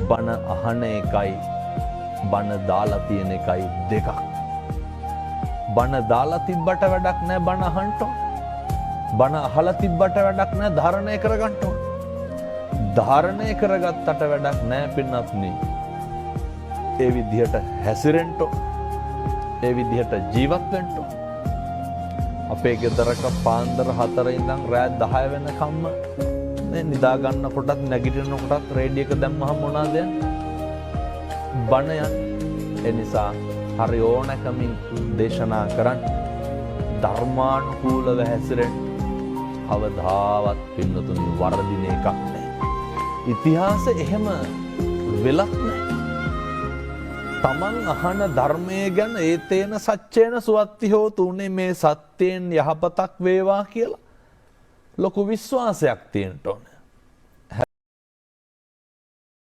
බණ අහන එකයි බණ දාලා තියෙන එකයි දෙකක්. බණ දාලා තිබ්බට වැඩක් නැහැ බණ අහන්න ඕන. බණ අහලා තිබ්බට වැඩක් නැහැ ධාරණය කරගන්න ඕන. ධාරණය කරගත්තට වැඩක් නැහැ පින්වත්නි. ඒ විදිහට හැසිරෙන්න ඕන. ඒ විදිහට ජීවත් වෙන්න ඕන. අපේ ගෙදරක පාන්දර 4 ඉඳන් රෑ 10 වෙනකම්ම නේ නිදා ගන්නකොටත් නැගිටිනකොටත් රේඩියෝ එක දැම්මහම මොනවද යන්නේ? බණ යන්නේ. ඒ නිසා හරි ඕනකමින් දේශනා කරන්න ධර්මානුකූලව හැසිරෙන්න. කවදාවත් පින්නතුනි වරදින එකක් නැහැ. ඉතිහාසෙ එහෙම වෙලක් නැහැ. තමන් අහන ධර්මයේ ගැන ඒතේන සච්චේන සුවත්ති හෝතු උනේ මේ සත්‍යයෙන් යහපතක් වේවා කියලා ලොකු විශ්වාසයක් තියෙන්න ඕනේ.